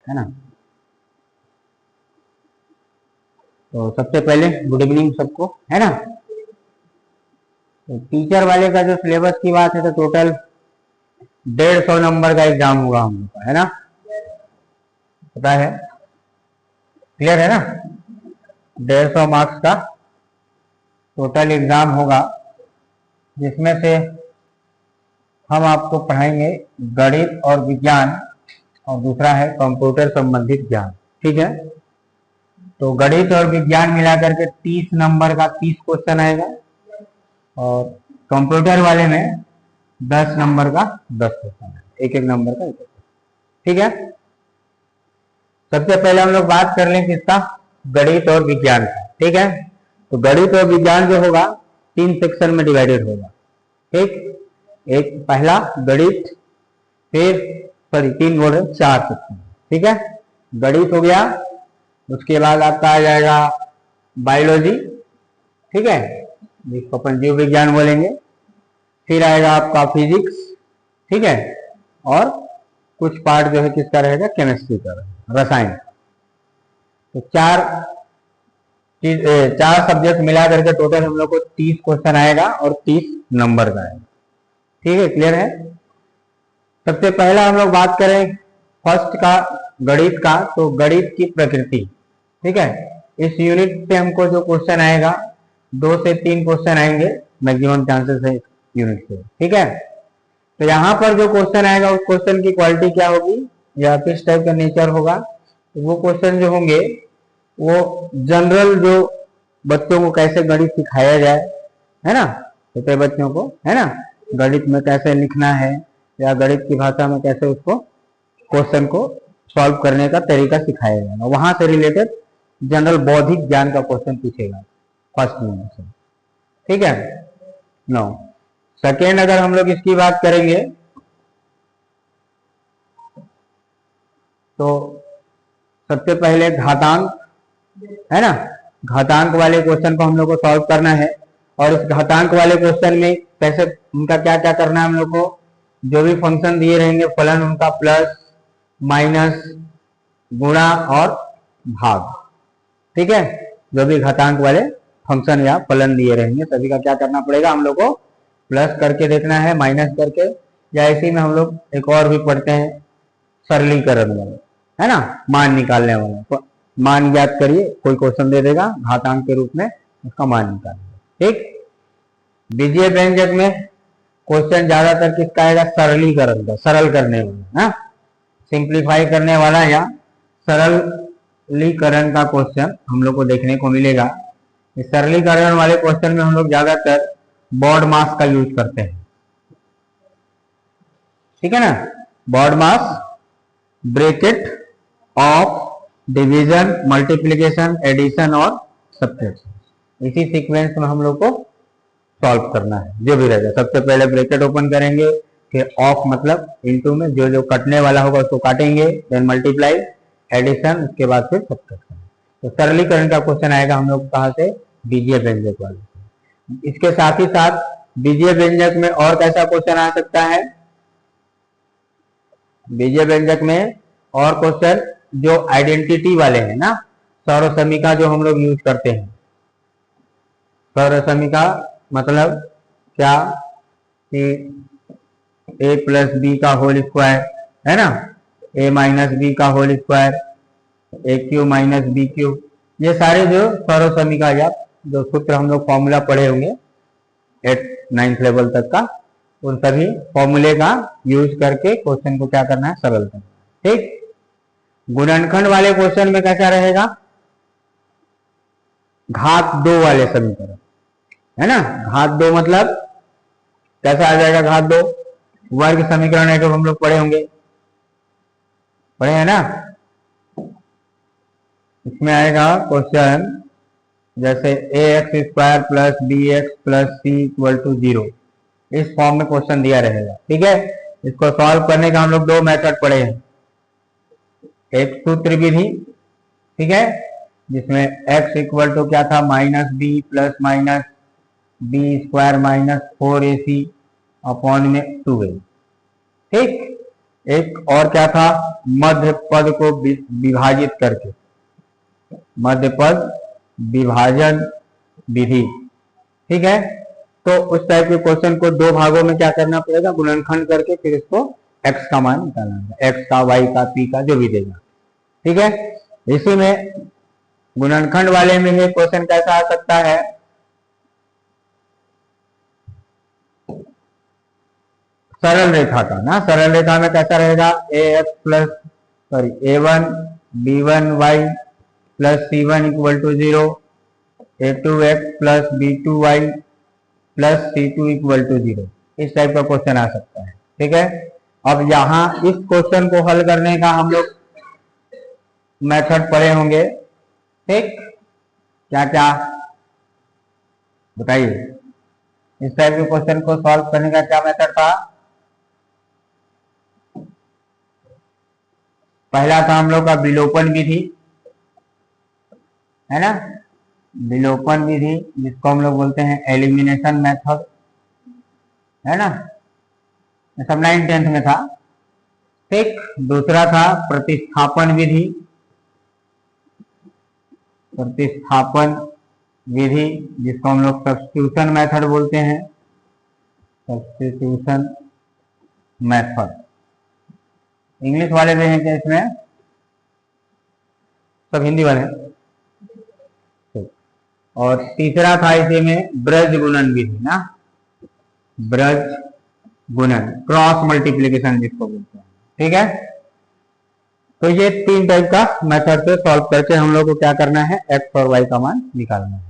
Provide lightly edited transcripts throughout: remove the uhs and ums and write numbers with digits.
है ना। तो सबसे पहले गुड इवनिंग सबको, है ना। तो टीचर वाले का जो सिलेबस की बात है तो टोटल 150 नंबर का एग्जाम होगा हम लोग का, है ना। पता है, क्लियर है ना। 150 मार्क्स का टोटल एग्जाम होगा, जिसमें से हम आपको पढ़ाएंगे गणित और विज्ञान, और दूसरा है कंप्यूटर संबंधित ज्ञान। ठीक है, तो गणित और विज्ञान मिलाकर के 30 नंबर का 30 क्वेश्चन आएगा, और कंप्यूटर वाले में 10 नंबर का 10 क्वेश्चन है, एक एक नंबर का एक। ठीक है, सबसे पहले हम लोग बात कर लें किसका, गणित और विज्ञान का। ठीक है, तो गणित और विज्ञान जो होगा 3 सेक्शन में डिवाइडेड होगा। ठीक, एक पहला गणित, फिर सॉरी 3 बोल रहे 4 सेक्शन। ठीक है, गणित हो गया, उसके बाद आपका आ जाएगा बायोलॉजी, ठीक है, जिसको अपन जीव विज्ञान बोलेंगे। फिर आएगा आपका फिजिक्स, ठीक है, और कुछ पार्ट जो है किसका रहेगा, केमिस्ट्री का, रसायन। तो 4 सब्जेक्ट मिला करके टोटल हम लोग को 30 क्वेश्चन आएगा और 30 नंबर का आएगा। ठीक है, क्लियर है। सबसे पहला हम लोग बात करें फर्स्ट का, गणित का, तो गणित की प्रकृति। ठीक है, इस यूनिट से हमको जो क्वेश्चन आएगा 2 से 3 क्वेश्चन आएंगे, मैक्सिमम चांसेस है इस यूनिट से। ठीक है, तो यहाँ पर जो क्वेश्चन आएगा उस क्वेश्चन की क्वालिटी क्या होगी या किस टाइप का नेचर होगा, तो वो क्वेश्चन जो होंगे वो जनरल, जो बच्चों को कैसे गणित सिखाया जाए, है ना, छोटे बच्चों को, है ना, गणित में कैसे लिखना है या गणित की भाषा में कैसे उसको क्वेश्चन को सॉल्व करने का तरीका सिखाया जाएगा, वहां से रिलेटेड जनरल बौद्धिक ज्ञान का क्वेश्चन पूछेगा फर्स्ट में से। ठीक है, नो सेकेंड अगर हम लोग इसकी बात करेंगे तो सबसे पहले घातांक, है ना, घातांक वाले क्वेश्चन को हम लोग को सॉल्व करना है। और इस घातांक वाले क्वेश्चन में कैसे, उनका क्या क्या करना है हम लोग को, जो भी फंक्शन दिए रहेंगे फलन उनका प्लस माइनस गुणा और भाग। ठीक है, जो भी घातांक वाले फंक्शन या फलन दिए रहेंगे सभी का क्या करना पड़ेगा, हम लोग को प्लस करके देखना है, माइनस करके, या इसी में हम लोग एक और भी पढ़ते हैं सरलीकरण वाला, है ना, मान निकालने वाला। तो मान याद करिए, कोई क्वेश्चन दे देगा घातांक के रूप में, उसका मान निकालिए। ठीक, बीजीय व्यंजक में क्वेश्चन ज्यादातर किसका आएगा, सरलीकरण का, सरल करने वाला, हाँ, सिंप्लीफाई करने वाला या सरलीकरण का क्वेश्चन हम लोग को देखने को मिलेगा। इस सरलीकरण वाले क्वेश्चन में हम लोग ज्यादातर बॉड मास का यूज करते हैं। ठीक है ना, BODMAS, bracket of division, multiplication, addition और सब्ट्रैक्शन, इसी सीक्वेंस में हम लोग को सॉल्व करना है जो भी रहेगा। सबसे पहले ब्रैकेट ओपन करेंगे, फिर ऑफ मतलब इनटू में जो जो कटने वाला होगा उसको काटेंगे, देन मल्टीप्लाई, एडिशन, उसके बाद फिर सब्ट्रैक्शन। तो सरलीकरण का क्वेश्चन आएगा हम लोग कहाँ से, बीजीय व्यंजक वाले। इसके साथ ही साथ बीजीय व्यंजक में और कैसा क्वेश्चन आ सकता है, बीजीय व्यंजक में और क्वेश्चन जो आइडेंटिटी वाले हैं ना, सौरसमीका जो हम लोग यूज करते हैं। सौरसमीका मतलब क्या, कि a प्लस बी का होल स्क्वायर, है ना, a माइनस बी का होल स्क्वायर, ए क्यू माइनस बी क्यू, ये सारे जो सौरसमीका या जो सूत्र हम लोग फॉर्मूला पढ़े होंगे 8th-9th लेवल तक का, उन सभी फॉर्मूले का यूज करके क्वेश्चन को क्या करना है, सरल करना है। ठीक, गुणनखंड वाले क्वेश्चन में कैसा रहेगा, घात 2 वाले समीकरण, है ना, घात 2 मतलब कैसा आ जाएगा, घात 2 वर्ग समीकरण है, जो हम लोग पढ़े होंगे, पढ़े हैं ना। इसमें आएगा क्वेश्चन जैसे a x square plus b x plus c equal to 0, इस फॉर्म में क्वेश्चन दिया रहेगा। ठीक है, इसको सॉल्व करने का हम लोग 2 मेथड पढ़े हैं, एक सूत्र विधि, ठीक है, जिसमें x इक्वल टू क्या था, minus B plus minus B square minus 4ac upon में 2a। ठीक, एक और क्या था, मध्य पद को विभाजित करके, मध्य पद विभाजन विधि। ठीक है, तो उस टाइप के क्वेश्चन को दो भागों में क्या करना पड़ेगा, गुणनखंड करके फिर इसको x का मान निकालना है, x का, y का, p का, जो भी देगा। ठीक है, इसी में गुणनखंड वाले में ये क्वेश्चन कैसा आ सकता है, सरल रेखा का ना, सरल रेखा में कैसा रहेगा, a1 b1y plus c1 equal to 0, a2x plus b2y plus c2 equal to 0, इस टाइप का क्वेश्चन आ सकता है। ठीक है, अब यहाँ इस क्वेश्चन को हल करने का हम लोग मेथड पढ़े होंगे। ठीक, क्या क्या बताइए, इस टाइप के क्वेश्चन को सॉल्व करने का क्या मेथड था। पहला था हम लोग का विलोपन विधि, है ना, विलोपन विधि जिसको हम लोग बोलते हैं एलिमिनेशन मेथड, है ना, सब 9th-10th में था। ठीक, दूसरा था प्रतिस्थापन विधि, प्रतिस्थापन विधि जिसको हम लोग सब्स्टिट्यूशन मेथड बोलते हैं, सब्स्टिट्यूशन मेथड। इंग्लिश वाले भी हैं क्या इसमें, सब हिंदी वाले हैं। और तीसरा था इसी में ब्रज गुणन विधि ना, ब्रज गुणन, क्रॉस मल्टीप्लिकेशन जिसको बोलते हैं। ठीक है, तो ये 3 टाइप का मेथड से सॉल्व करके हम लोग को क्या करना है, x और y का मान निकालना है।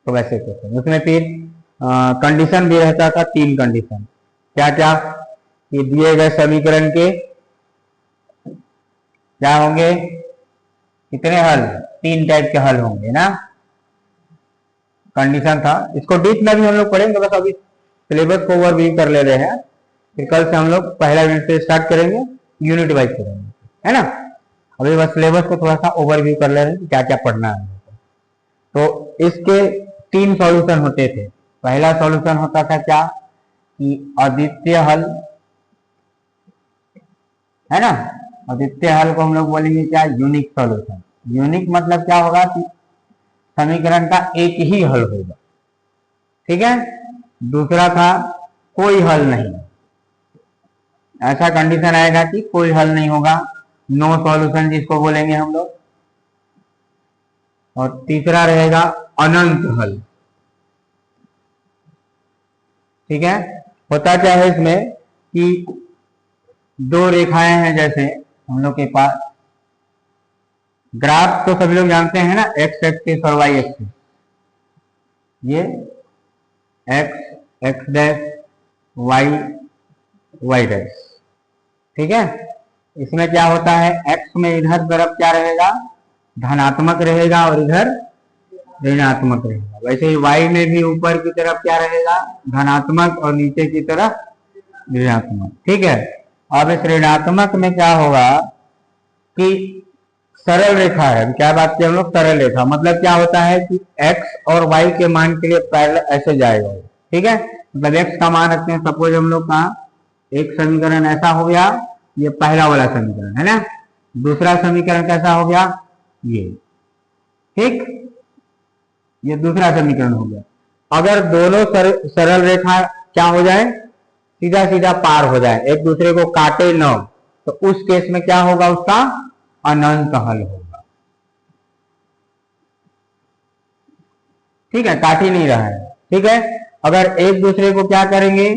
तो वैसे क्वेश्चन उसमें फिर कंडीशन भी रहता था, 3 कंडीशन, क्या क्या, कि दिए गए समीकरण के क्या होंगे, कितने हल, 3 टाइप के हल होंगे ना, कंडीशन था। इसको डीप में भी हम लोग पढ़ेंगे, बस अभी सिलेबस को ओवरव्यू कर ले रहे हैं, फिर कल से हम लोग पहला यूनिट से स्टार्ट करेंगे, यूनिट वाइज करेंगे, है ना। अभी बस सिलेबस को थोड़ा सा ओवरव्यू कर ले रहे हैं, क्या क्या पढ़ना है। तो इसके 3 सॉल्यूशन होते थे। पहला सॉल्यूशन होता था क्या, कि अद्वितीय हल, है ना, अद्वितीय हल को हम लोग बोलेंगे क्या, यूनिक सॉल्यूशन। यूनिक मतलब क्या होगा, कि समीकरण का एक ही हल होगा। ठीक है, दूसरा था कोई हल नहीं, ऐसा कंडीशन आएगा कि कोई हल नहीं होगा, नो सॉल्यूशन जिसको बोलेंगे हम लोग। और तीसरा रहेगा अनंत हल। ठीक है, होता क्या है इसमें कि 2 रेखाएं हैं, जैसे हम लोग के पास ग्राफ तो सभी लोग जानते हैं ना, x एक्सिस और y एक्सिस, ये x डैश y डैश। ठीक है, इसमें क्या होता है, x में इधर तरफ क्या रहेगा, धनात्मक रहेगा और इधर ऋणात्मक रहेगा। वैसे ही y में भी ऊपर की तरफ क्या रहेगा, धनात्मक, और नीचे की तरफ ऋणात्मक। ठीक है, अब इस ऋणात्मक में क्या होगा कि सरल रेखा है, क्या बात की हम लोग, सरल रेखा मतलब क्या होता है कि x और y के मान के लिए पैरेलल ऐसे जाएगा। ठीक है, मतलब x का मान रखते हैं, सपोज हम लोग का एक समीकरण ऐसा हो गया, ये पहला वाला समीकरण है ना, दूसरा समीकरण कैसा हो गया, ये। ठीक, ये दूसरा समीकरण हो गया। अगर दोनों सरल रेखा क्या हो जाए, सीधा सीधा पार हो जाए, एक दूसरे को काटे न, तो उस केस में क्या होगा, उसका अनंत हल होगा। ठीक है, काट ही नहीं रहा है। ठीक है, अगर एक दूसरे को क्या करेंगे,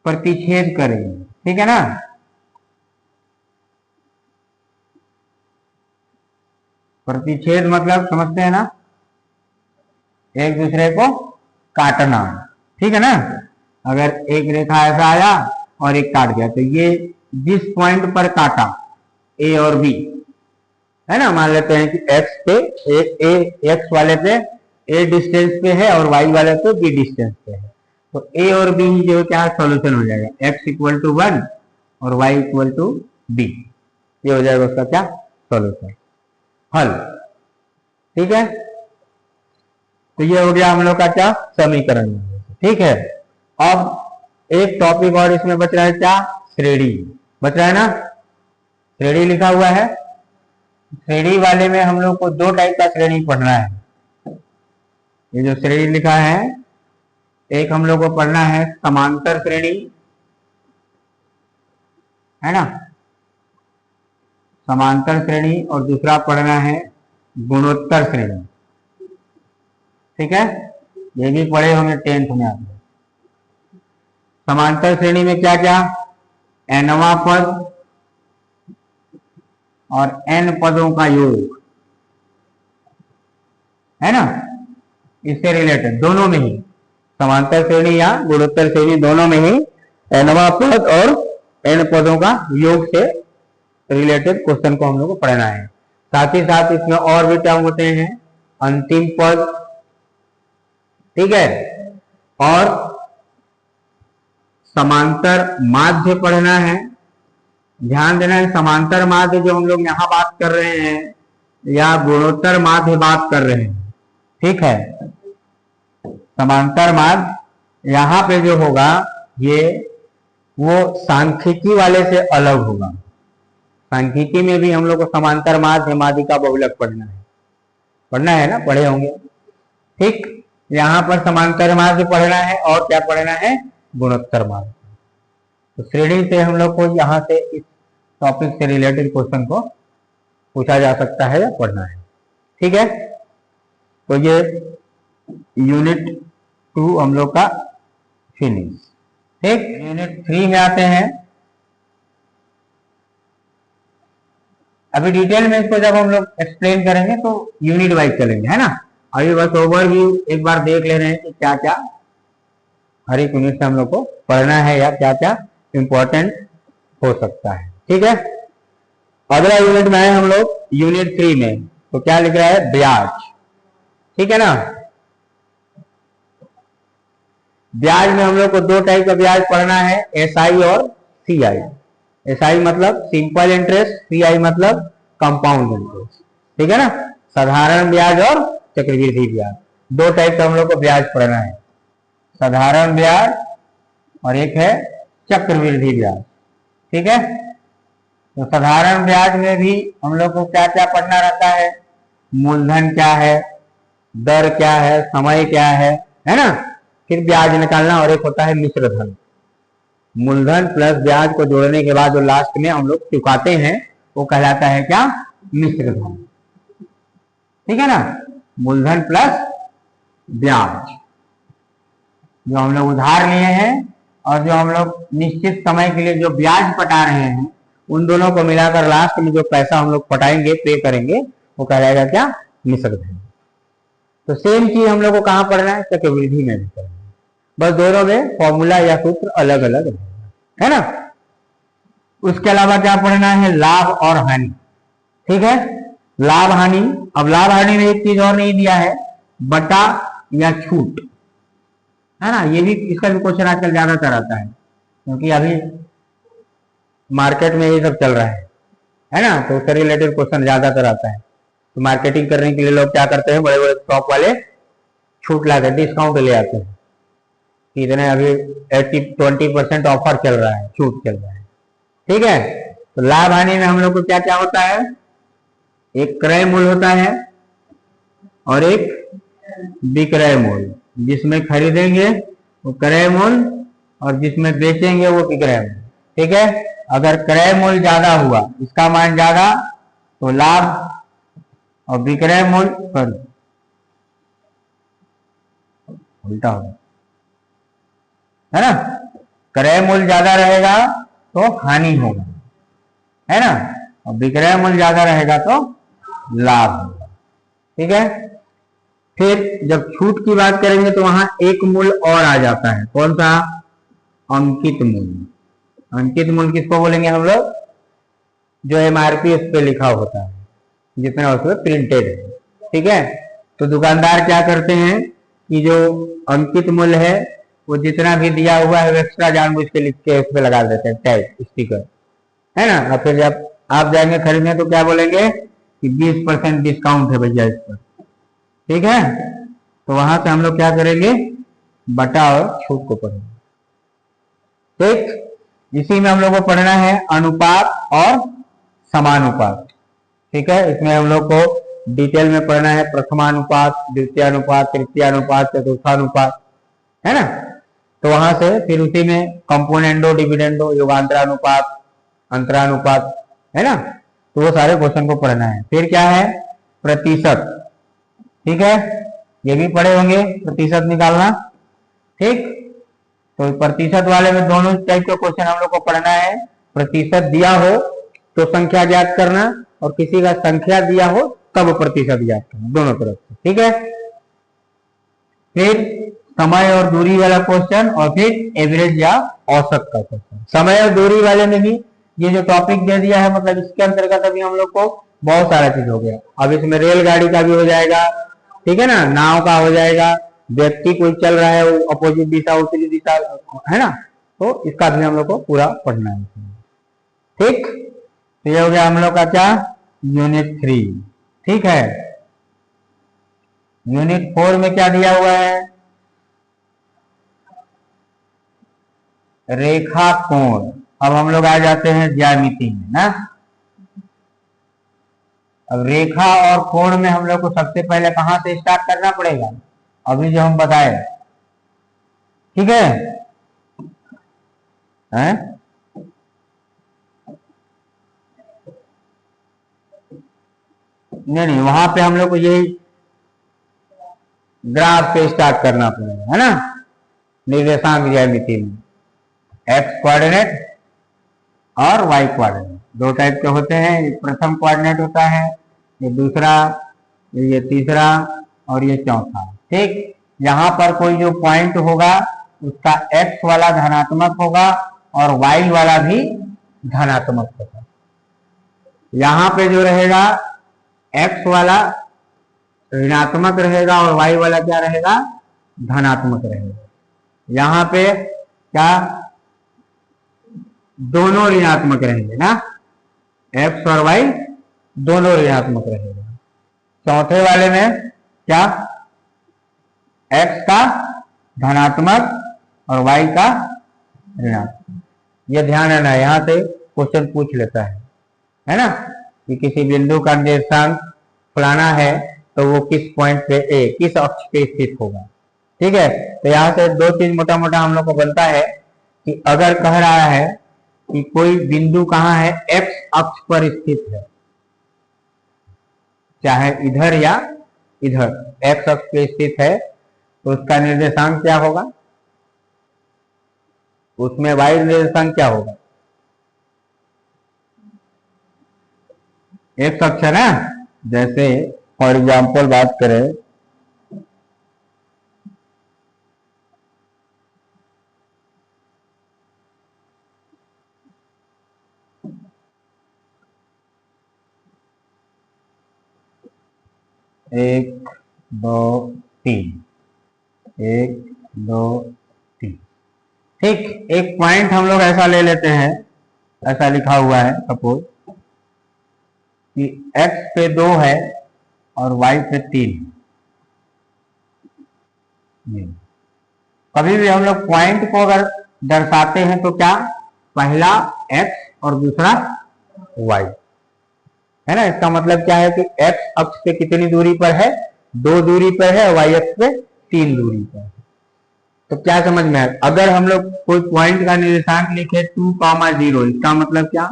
प्रतिच्छेद करेंगे। ठीक है ना, प्रतिच्छेद मतलब समझते हैं ना, एक दूसरे को काटना। ठीक है ना, अगर एक रेखा ऐसा आया और एक काट गया, तो ये जिस पॉइंट पर काटा, ए और बी, है ना, मान लेते हैं कि x पे x वाले पे a डिस्टेंस पे है और y वाले पे b डिस्टेंस पे है, तो a और b जो क्या सॉल्यूशन हो जाएगा, x इक्वल टू 1 और y इक्वल टू b, ये हो जाएगा उसका क्या सॉल्यूशन, हल। ठीक है, तो ये हो गया हम लोग का क्या समीकरण। ठीक है, अब एक टॉपिक और इसमें बच रहा है क्या, श्रेणी। बच रहा है ना। श्रेणी लिखा हुआ है, श्रेणी वाले में हम लोग को दो टाइप का श्रेणी पढ़ना है। ये जो श्रेणी लिखा है, एक हम लोग को पढ़ना है समांतर श्रेणी, है ना, समांतर श्रेणी, और दूसरा पढ़ना है गुणोत्तर श्रेणी। ठीक है, ये भी पढ़े होंगे 10th में आप। समांतर श्रेणी में क्या क्या, nवां पद और n पदों का योग, है ना, इससे रिलेटेड दोनों में ही, समांतर श्रेणी या गुणोत्तर श्रेणी दोनों में ही nवां पद और n पदों का योग से रिलेटेड क्वेश्चन को हम लोग को पढ़ना है। साथ ही साथ इसमें और भी टर्म होते हैं, अंतिम पद, ठीक है, और समांतर माध्य पढ़ना है। ध्यान देना है, समांतर माध्य जो हम लोग यहाँ बात कर रहे हैं या गुणोत्तर माध्य बात कर रहे हैं, ठीक है। समांतर माध्य यहाँ पे जो होगा ये वो सांख्यिकी वाले से अलग होगा। सांख्यिकी में भी हम लोग को समांतर माध्य माध्यिका बहुलक पढ़ना है ना, पढ़े होंगे। ठीक, यहाँ पर समांतर माध्य पढ़ना है और क्या पढ़ना है, गुणोत्तर माध्य। तो श्रेणी से हम लोग को यहाँ से इस टॉपिक से रिलेटेड क्वेश्चन को पूछा जा सकता है या पढ़ना है। ठीक है, तो ये यूनिट 2 हम लोग का फिनिश। ठीक, यूनिट 3 में आते हैं। अभी डिटेल में इसको जब हम लोग एक्सप्लेन करेंगे तो यूनिट वाइज चलेंगे, है ना। अभी बस ओवरव्यू एक बार देख ले रहे हैं कि क्या क्या हर एक यूनिट से हम लोग को पढ़ना है या क्या क्या इंपॉर्टेंट हो सकता है। ठीक है, अगला यूनिट में आए हम लोग यूनिट 3 में, तो क्या लिख रहा है, ब्याज। ठीक है ना, ब्याज में हम लोग को दो टाइप का ब्याज पढ़ना है, एसआई और सीआई। एसआई मतलब सिंपल इंटरेस्ट, सीआई मतलब कंपाउंड इंटरेस्ट। ठीक है ना, साधारण ब्याज और चक्रवृद्धि ब्याज, दो टाइप का हम लोग को ब्याज पढ़ना है, साधारण ब्याज और एक है चक्रवृद्धि ब्याज। ठीक है, तो साधारण ब्याज में भी हम लोग को क्या क्या पढ़ना रहता है, मूलधन क्या है, दर क्या है, समय क्या है ना, फिर ब्याज निकालना, और एक होता है मिश्र धन। मूलधन प्लस ब्याज को जोड़ने के बाद जो लास्ट में हम लोग चुकाते हैं वो कहलाता है क्या, मिश्र धन। ठीक है ना, मूलधन प्लस ब्याज जो हम लोग उधार लिए हैं और जो हम लोग निश्चित समय के लिए जो ब्याज पटा रहे हैं, उन दोनों को मिलाकर लास्ट में जो पैसा हम लोग पटाएंगे, पे करेंगे, वो कहलाएगा क्या, मिश्र धन। तो सेम चीज हम लोग को कहाँ पढ़ना है, चक्रवृद्धि में भी पढ़ना है, बस दोनों में फॉर्मूला या सूत्र अलग अलग है ना। उसके अलावा क्या पढ़ना है, लाभ और हानि। ठीक है, लाभ हानि। अब लाभ हानि में एक चीज और नहीं दिया है, बटा या छूट, है ना। ये भी, इसका भी क्वेश्चन आजकल ज्यादातर आता है क्योंकि अभी मार्केट में ये सब चल रहा है ना, तो उससे रिलेटेड क्वेश्चन ज्यादातर आता है। तो मार्केटिंग करने के लिए लोग क्या करते हैं, बड़े बड़े शॉप वाले छूट लाते हैं, डिस्काउंट ले आते हैं, इतने अभी 20% ऑफर चल रहा है, छूट चल रहा है। ठीक है, तो लाभ हानि में हम लोग को क्या क्या होता है, एक क्रय मूल्य होता है और एक विक्रय मूल्य। जिसमें खरीदेंगे वो क्रय मूल्य और जिसमें बेचेंगे वो विक्रय मूल्य। ठीक है, अगर क्रय मूल्य ज्यादा हुआ, इसका मान ज्यादा, तो लाभ, और विक्रय मूल्य पर उल्टा होगा, है ना। क्रय मूल्य ज्यादा रहेगा तो हानि होगा, है ना, और विक्रय मूल्य ज्यादा रहेगा तो लाभ होगा। ठीक है, फिर जब छूट की बात करेंगे तो वहां एक मूल्य और आ जाता है, कौन सा, अंकित मूल्य। अंकित मूल्य किसको बोलेंगे हम लोग, जो एमआरपी उस पे लिखा होता है, जितना उसमें प्रिंटेड है। ठीक है, तो दुकानदार क्या करते हैं कि जो अंकित मूल्य है वो जितना भी दिया हुआ है एक्स्ट्रा जानबूझ के लिख के उस पे लगा देते हैं टैग, स्टिकर, है ना। और फिर जब आप जाएंगे खरीदने तो क्या बोलेंगे कि 20% डिस्काउंट है भैया इस पर। ठीक है, तो वहां से हम लोग क्या करेंगे, बटा और छूट को पढ़ेंगे। ठीक, इसी में हम लोग को पढ़ना है अनुपात और समानुपात। ठीक है, इसमें हम लोग को डिटेल में पढ़ना है प्रथमानुपात, द्वितीयानुपात, तृतीयानुपात, चतुर्थानुपात, है ना। तो वहां से फिर उसी में कंपोनेंडो, डिविडेंडो, युगांतरानुपात, अंतरानुपात, है ना। तो वो सारे क्वेश्चन को पढ़ना है। फिर क्या है, प्रतिशत। ठीक है, ये भी पढ़े होंगे, प्रतिशत निकालना। ठीक, तो प्रतिशत वाले में दोनों टाइप के क्वेश्चन हम लोग को पढ़ना है। प्रतिशत दिया हो तो संख्या ज्ञात करना, और किसी का संख्या दिया हो तब प्रतिशत ज्ञात करना, दोनों तरफ से। ठीक है, फिर समय और दूरी वाला क्वेश्चन, और फिर एवरेज या औसत का क्वेश्चन। समय और दूरी वाले में भी ये जो टॉपिक दे दिया है, मतलब इसके अंतर्गत अभी हम लोग को बहुत सारा चीज हो गया। अब इसमें रेलगाड़ी का भी हो जाएगा, ठीक है ना, नाव का हो जाएगा, व्यक्ति कोई चल रहा है वो अपोजिट दिशा उत्तरी दिशा, है ना, तो इसका भी हम लोग को पूरा पढ़ना है। ठीक, तो ये हो गया हम लोग का क्या, यूनिट 3। ठीक है, यूनिट 4 में क्या दिया हुआ है, रेखा कोण। अब हम लोग आ जाते हैं ज्यामिति में ना। अब रेखा और कोण में हम लोग को सबसे पहले कहां से स्टार्ट करना पड़ेगा, अभी जो हम बताए। ठीक है, नहीं, वहां पे हम लोग को यही ग्राफ से स्टार्ट करना पड़ेगा, है ना। निर्देशांक ज्यामिति में एक्स कोऑर्डिनेट और वाई कोऑर्डिनेट दो टाइप के होते हैं। प्रथम कोऑर्डिनेट होता है, ये दूसरा, ये तीसरा, और ये चौथा। ठीक, यहाँ पर कोई जो पॉइंट होगा उसका एक्स वाला धनात्मक होगा और वाई वाला भी धनात्मक होगा। यहाँ पे जो रहेगा एक्स वाला ऋणात्मक रहेगा और वाई वाला क्या रहेगा, धनात्मक रहेगा। यहाँ पे क्या, दोनों ऋणात्मक रहेंगे ना, एक्स और वाई दोनों ऋणात्मक रहेगा। चौथे वाले में क्या, एक्स का धनात्मक और वाई का ऋणात्मक। ये ध्यान रखना, यहाँ से क्वेश्चन पूछ लेता है ना, कि किसी बिंदु का निर्देशांक फलाना है तो वो किस पॉइंट पे ए, किस अक्ष पे स्थित होगा। ठीक है, तो यहाँ से दो चीज मोटा मोटा हम लोग को बनता है कि अगर कह रहा है कि कोई बिंदु कहाँ है, एक्स अक्ष पर स्थित है, चाहे इधर या इधर, एक्स अक्ष पे स्थित है, तो उसका निर्देशांक क्या होगा, उसमें वाई निर्देशांक क्या होगा, एक्स अक्ष है ना। जैसे फॉर एग्जाम्पल बात करें, एक दो तीन, एक दो तीन। ठीक, एक पॉइंट हम लोग ऐसा ले लेते हैं, ऐसा लिखा हुआ है सपोज कि x पे 2 है और y पे 3। कभी भी हम लोग पॉइंट को अगर दर्शाते हैं तो क्या, पहला x और दूसरा y, है ना। इसका मतलब क्या है कि x अक्ष पे कितनी दूरी पर है, 2 दूरी पर है, y अक्ष पे 3 दूरी पर है। तो क्या समझ में आया, अगर हम लोग कोई पॉइंट का निर्देशांक लिखे 2,0, इसका मतलब क्या,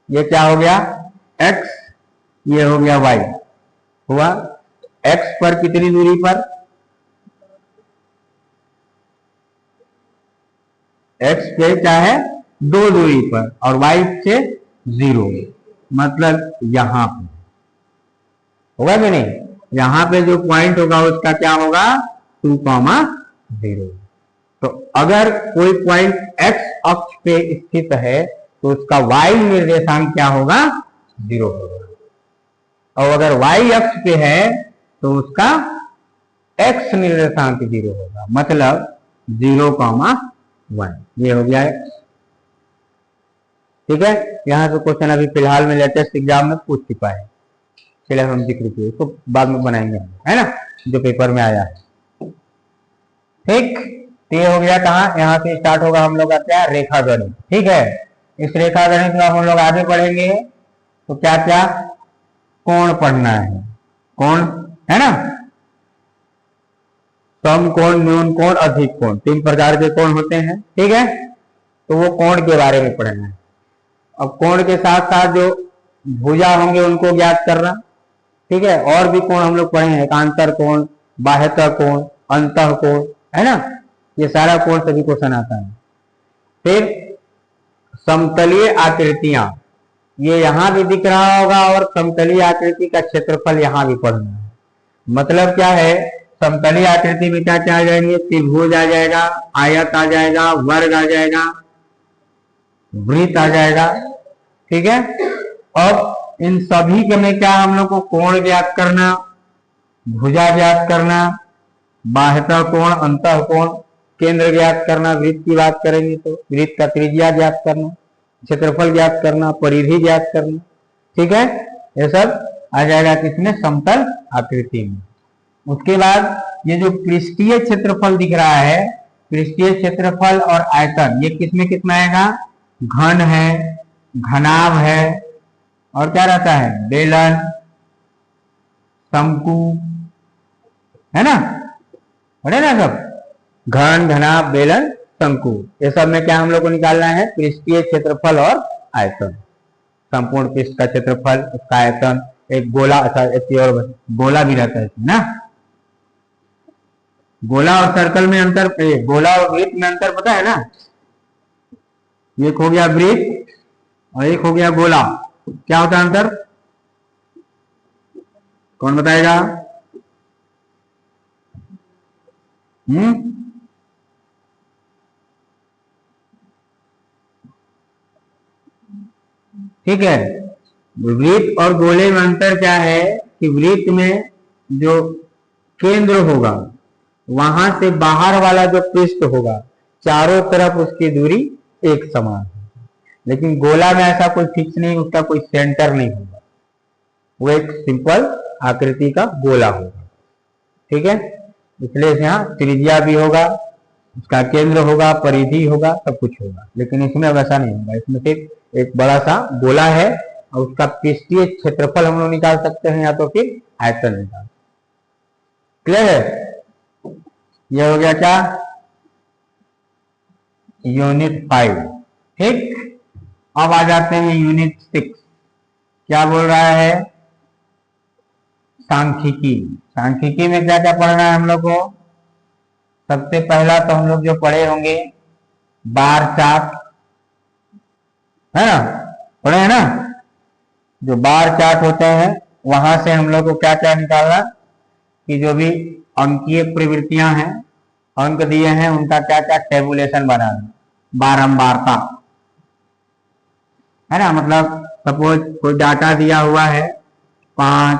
ये क्या हो गया, x, ये हो गया y, हुआ x पर कितनी दूरी पर, x पे क्या है, 2 दूरी पर, और y से 0, मतलब यहां पे होगा कि नहीं, यहां पे जो पॉइंट होगा उसका क्या होगा, 2,0। तो अगर कोई पॉइंट x अक्ष पे स्थित है तो उसका y निर्देशांक क्या होगा, 0 होगा, और अगर y अक्ष पे है तो उसका x निर्देशांक 0 होगा, मतलब 0,1। ये हो गया x। ठीक है, यहाँ से क्वेश्चन अभी फिलहाल में लेटेस्ट एग्जाम में पूछ चुका है, चलिए हम जिक्र किए, इसको बाद में बनाएंगे, है ना, जो पेपर में आया है। ठीक, तो ये हो गया कहाँ, यहाँ से स्टार्ट होगा हम लोग का क्या, रेखा गणित। ठीक है, इस रेखा गणित में हम लोग आगे पढ़ेंगे तो क्या क्या कोण पढ़ना है, कोण है ना, सम कोण, न्यून कोण, अधिक कोण, 3 प्रकार के कोण होते हैं। ठीक है, तो वो कोण के बारे में पढ़ना है। अब कोण के साथ साथ जो भुजा होंगे उनको ज्ञात करना। ठीक है, और भी कोण हम लोग पढ़े हैं, एकांतर कोण, बाह्यतः कोण, अंतः कोण, है ना, ये सारा कोण सभी क्वेश्चन आता है। फिर समतलीय आकृतियां, ये यहां भी दिख रहा होगा, और समतलीय आकृति का क्षेत्रफल यहां भी पढ़ना है। मतलब क्या है, समतलीय आकृति में क्या क्या आ जाएंगे, त्रिभुज आ जाएगा, आयत आ जाएगा, वर्ग आ जाएगा, वृत्त आ जाएगा। ठीक है, अब इन सभी के में क्या हम लोग को कोण ज्ञात करना, भुजा ज्ञात करना, बाह्यतः कोण, अंतः कोण, केंद्र ज्ञात करना, वृत्त की बात करेंगे तो वृत्त का त्रिज्या ज्ञात करना, क्षेत्रफल ज्ञात करना, परिधि ज्ञात करना। ठीक है, ये सब आ जाएगा किसमें, समतल आकृति में। उसके बाद ये जो पृष्ठीय क्षेत्रफल दिख रहा है, पृष्ठीय क्षेत्रफल और आयतन, ये किसमें कितना आएगा, घन है, घनाभ है, और क्या रहता है, बेलन, शंकु, है ना, पढ़े ना सब, घन, घनाभ, बेलन, शंकु, ये सब में क्या हम लोग को निकालना है, पृष्ठीय क्षेत्रफल और आयतन। संपूर्ण पृष्ठ का क्षेत्रफल, उसका आयतन, एक गोला, अच्छा एक और गोला भी रहता है ना, गोला और सर्कल में अंतर, गोला और वृत्त में अंतर पता है ना, एक हो गया वृत्त और एक हो गया गोला, क्या होता है अंतर, कौन बताएगा? ठीक है, वृत्त और गोले में अंतर क्या है कि वृत्त में जो केंद्र होगा वहां से बाहर वाला जो पृष्ठ होगा, चारों तरफ उसकी दूरी एक समान है, लेकिन गोला में ऐसा कोई फिक्स नहीं, उसका कोई सेंटर नहीं होगा, वो एक सिंपल आकृति का गोला होगा। ठीक है, इसलिए यहाँ त्रिज्या भी होगा, उसका केंद्र होगा, परिधि होगा, सब कुछ होगा, लेकिन इसमें वैसा नहीं होगा। इसमें सिर्फ एक बड़ा सा गोला है और उसका पृष्ठीय क्षेत्रफल हम लोग निकाल सकते हैं या तो फिर आयतन निकाल। क्लियर है? ये हो गया क्या, यूनिट 5। ठीक, अब आ जाते हैं यूनिट 6। क्या बोल रहा है, सांख्यिकी। सांख्यिकी में क्या क्या पढ़ना है हम लोग को? सबसे पहला तो हम लोग जो पढ़े होंगे बार चार्ट, है ना, पढ़े हैं ना, जो बार चार्ट होते हैं वहां से हम लोग को क्या क्या निकालना कि जो भी अंकीय प्रवृत्तियां हैं, अंक दिए हैं, उनका क्या क्या टेबुलेशन बनाना, बारंबारता, है ना, मतलब सपोज कोई डाटा दिया हुआ है 5,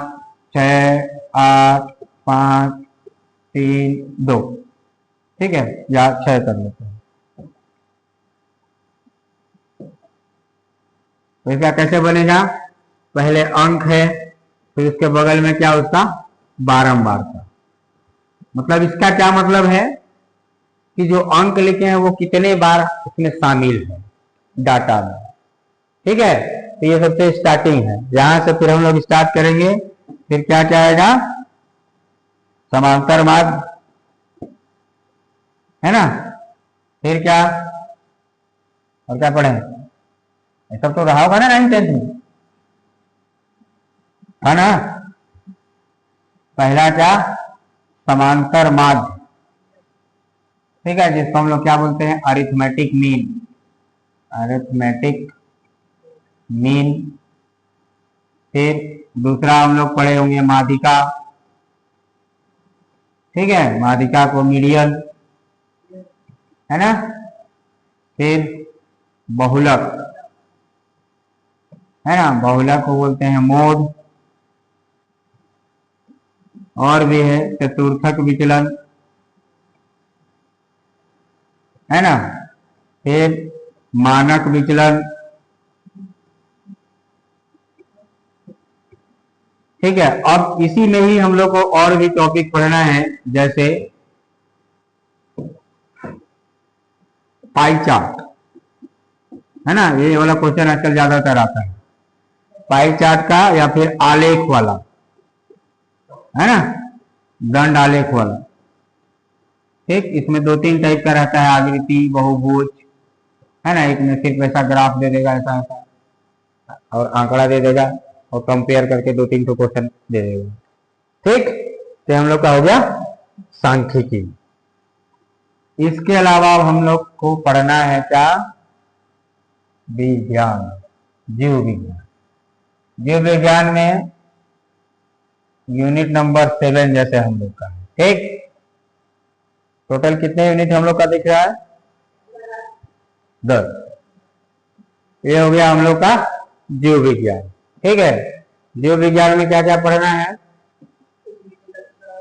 6, 8, 5, 3, 2, ठीक है, या 6 कर लेते हैं। तो इसका कैसे बनेगा, पहले अंक है, फिर उसके बगल में क्या, उसका बारंबारता। मतलब इसका क्या मतलब है कि जो अंक लिखे हैं वो कितने बार इसमें शामिल है डाटा में। ठीक है, तो ये सबसे स्टार्टिंग है, यहां से फिर हम लोग स्टार्ट करेंगे। फिर क्या क्या आएगा, समांतर मार्ग, है ना, फिर क्या, और क्या पढ़े, ये सब तो रहा होगा ना 9th 10th में, है ना। पहला क्या, समांतर माध्य, ठीक है, जिसको हम लोग क्या बोलते हैं, अरिथमेटिक मीन, अरिथमेटिक मीन। फिर दूसरा हम लोग पढ़े होंगे माध्यिका, ठीक है, माध्यिका को मीडियन, है ना। फिर बहुलक, है ना, बहुलक को बोलते हैं मोड। और भी है चतुर्थक विचलन, है ना। फिर मानक विचलन, ठीक है। अब इसी में ही हम लोग को और भी टॉपिक पढ़ना है, जैसे पाई चार्ट, है ना, ये वाला क्वेश्चन आजकल ज्यादातर आता है, पाई चार्ट का या फिर आलेख वाला, है ना, दंड आलेख वाला। ठीक, इसमें दो तीन टाइप का रहता है, आकृति, बहुभुज, है ना, एक में सिर्फ ऐसा ग्राफ दे देगा ऐसा ऐसा और आंकड़ा दे देगा और कंपेयर करके दो तीन तो क्वेश्चन दे देगा। ठीक, तो हम लोग का हो गया सांख्यिकी। इसके अलावा हम लोग को पढ़ना है क्या, विज्ञान, जीव विज्ञान। जीव विज्ञान में यूनिट नंबर 7 जैसे हम लोग का है। ठीक, टोटल कितने यूनिट हम लोग का दिख रहा है, 10। ये हो गया हम लोग का जीव विज्ञान। ठीक है, जीव विज्ञान में क्या क्या पढ़ना है,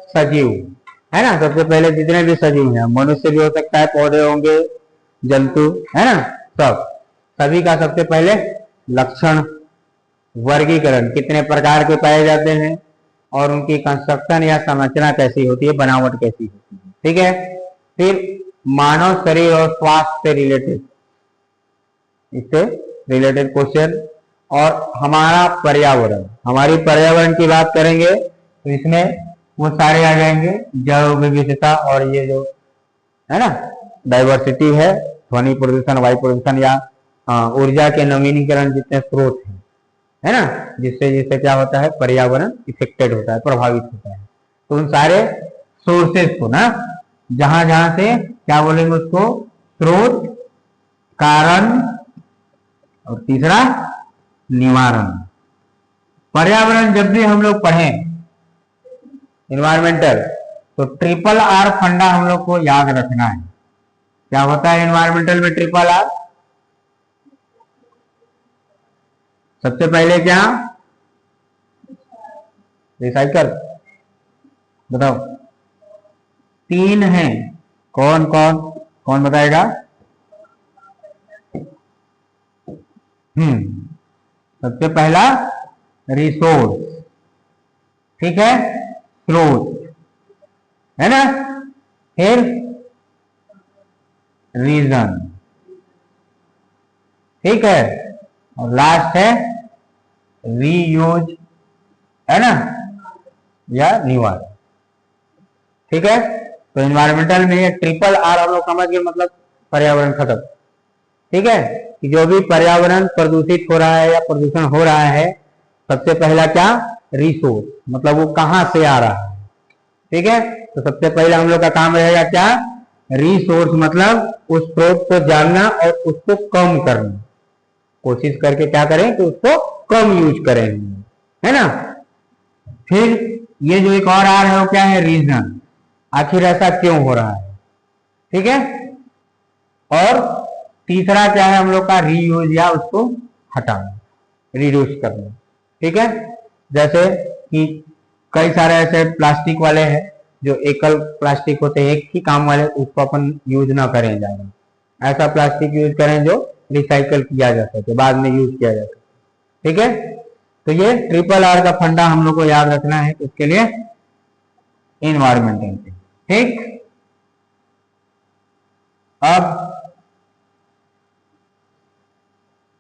सजीव, है ना, सबसे पहले जितने भी सजीव हैं, मनुष्य भी हो सकता है, पौधे होंगे, जंतु, है ना, सब, सभी का सबसे पहले लक्षण, वर्गीकरण, कितने प्रकार के पाए जाते हैं और उनकी कंस्ट्रक्शन या संरचना कैसी होती है, बनावट कैसी होती है। ठीक है, फिर मानव शरीर और स्वास्थ्य से रिलेटेड, इससे रिलेटेड क्वेश्चन, और हमारा पर्यावरण, हमारी पर्यावरण की बात करेंगे तो इसमें वो सारे आ जाएंगे, जैव विविधता और ये जो है ना डाइवर्सिटी है, ध्वनि प्रदूषण, वायु प्रदूषण या ऊर्जा के नवीनीकरण जितने स्रोत हैं, है ना, जिससे जिससे क्या होता है, पर्यावरण इफेक्टेड होता है, प्रभावित होता है। तो उन सारे सोर्सेस को ना, जहां जहां से क्या बोलेंगे उसको, स्रोत, कारण और तीसरा निवारण। पर्यावरण जब भी हम लोग पढ़ें इन्वायरमेंटल, तो ट्रिपल आर फंडा हम लोग को याद रखना है। क्या होता है इन्वायरमेंटल में ट्रिपल आर, सबसे पहले क्या, रिसाइकल, बताओ, 3 हैं, कौन कौन कौन बताएगा, सबसे पहला रिसोर्स, ठीक है, स्रोत, है ना, फिर रीजन, ठीक है, और लास्ट है रीयूज, है ना, या निवारण। ठीक है, तो इन्वायरमेंटल में ये ट्रिपल आर हम लोग समझ गए, मतलब पर्यावरण खत्म। ठीक है, कि जो भी पर्यावरण प्रदूषित हो रहा है या प्रदूषण हो रहा है, सबसे पहला क्या, रिसोर्स, मतलब वो कहां से आ रहा है। ठीक है, तो सबसे पहला हम लोग का काम रहेगा क्या, रिसोर्स, मतलब उस स्रोत को जानना और उसको कम करना, कोशिश करके क्या करें कि उसको कम यूज करें, है ना। फिर ये जो एक और आ रहा है वो क्या है, रीजन, आखिर ऐसा क्यों हो रहा है। ठीक है, और तीसरा क्या है हम लोग का, रीयूज, या उसको हटाना, रिड्यूस करना। ठीक है, जैसे कि कई सारे ऐसे प्लास्टिक वाले हैं जो एकल प्लास्टिक होते हैं, एक ही काम वाले, उसको अपन यूज ना करें ज्यादा, ऐसा प्लास्टिक यूज करें जो रिसाइकल किया जा सके, बाद में यूज किया जा सके। ठीक है, तो ये ट्रिपल आर का फंडा हम लोग को याद रखना है, इसके लिए इन्वायरमेंटल। ठीक, अब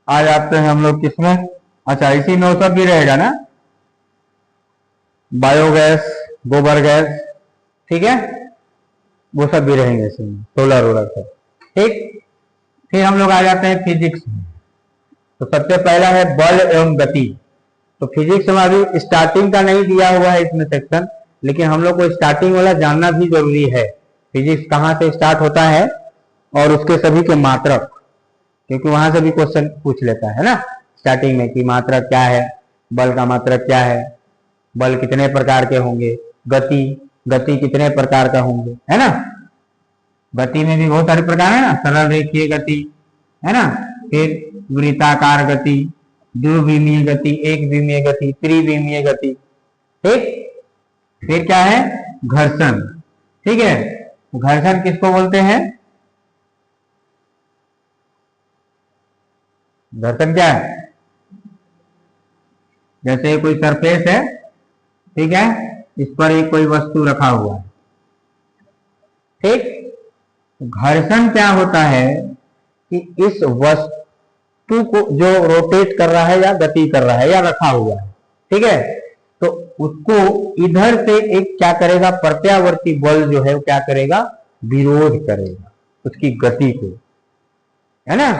आ जाते हैं हम लोग किसमें, अच्छा इसी में वो सब भी रहेगा ना, बायोगैस, गोबर गैस, ठीक है, वो सब भी रहेंगे इसमें, सोलर वोलर सब। ठीक, फिर हम लोग आ जाते हैं फिजिक्स में। तो सबसे पहला है बल एवं गति। तो फिजिक्स में अभी स्टार्टिंग का नहीं दिया हुआ है इसमें सेक्शन, लेकिन हम लोग को स्टार्टिंग वाला जानना भी जरूरी है, फिजिक्स कहाँ से स्टार्ट होता है और उसके सभी के मात्रक, क्योंकि वहां से भी क्वेश्चन पूछ लेता है ना स्टार्टिंग में कि मात्रक क्या है, बल का मात्रक क्या है, बल कितने प्रकार के होंगे, गति, गति कितने प्रकार का होंगे, है ना। गति में भी बहुत सारे प्रकार है ना, सरल रेखीय गति, है ना, फिर वृत्ताकार गति, द्विविमीय गति, एक विमीय गति, त्रिविमीय गति। ठीक, फिर क्या है, घर्षण। ठीक है, घर्षण किसको बोलते हैं, घर्षण क्या है, जैसे कोई सरफेस है, ठीक है, इस पर एक कोई वस्तु रखा हुआ है। ठीक, घर्षण क्या होता है, कि इस वस्तु को जो रोटेट कर रहा है या गति कर रहा है या रखा हुआ है, ठीक है, तो उसको इधर से एक क्या करेगा, प्रत्यावर्ती बल जो है वो क्या करेगा, विरोध करेगा उसकी गति को, है ना,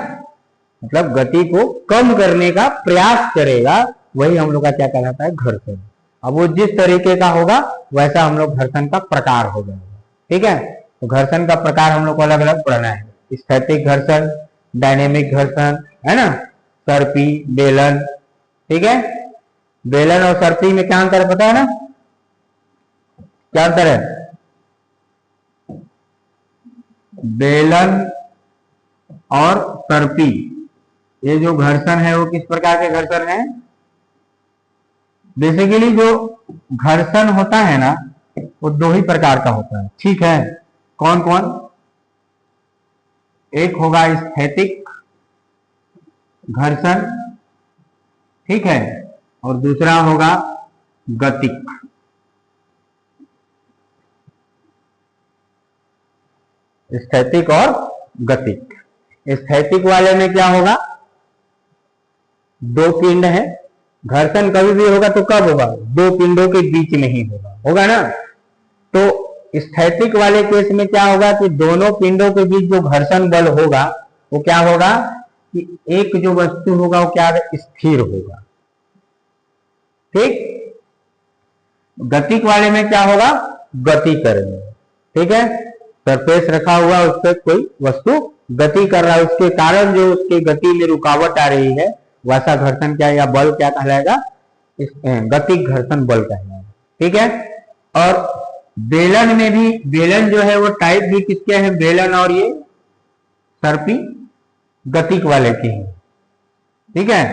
मतलब गति को कम करने का प्रयास करेगा, वही हम लोग का क्या कहलाता है, घर्षण। अब वो जिस तरीके का होगा वैसा हम लोग घर्षण का प्रकार हो जाएगा, ठीक है। तो घर्षण का प्रकार हम लोग को अलग अलग पढ़ना है, स्थैतिक घर्षण, डायनेमिक घर्षण, है ना, सर्पी, बेलन, ठीक है। बेलन और सर्पी में क्या अंतर है पता है ना, क्या अंतर है? बेलन और सर्पी, ये जो घर्षण है वो किस प्रकार के घर्षण है? बेसिकली जो घर्षण होता है ना वो दो ही प्रकार का होता है, ठीक है। कौन कौन? एक होगा स्थैतिक घर्षण, ठीक है, और दूसरा होगा गतिक। स्थैतिक और गतिक। स्थैतिक वाले में क्या होगा, दो पिंड है, घर्षण कभी भी होगा तो कब होगा, दो पिंडों के बीच में ही होगा ना। तो स्थैतिक वाले केस में क्या होगा कि दोनों पिंडों के बीच जो घर्षण बल होगा वो क्या होगा कि एक जो वस्तु होगा वो क्या स्थिर होगा, ठीक। गतिक वाले में क्या होगा, गति करेंगे, ठीक है। सरफेस रखा हुआ उस पर कोई वस्तु गति कर रहा है, उसके कारण जो उसकी गति में रुकावट आ रही है वैसा घर्षण क्या या बल क्या कहलाएगा, गतिक घर्षण बल कहलाएगा, ठीक है। और बेलन में भी, बेलन जो है वो टाइप भी किसके हैं, बेलन और ये सर्पी गतिक वाले के हैं, ठीक है।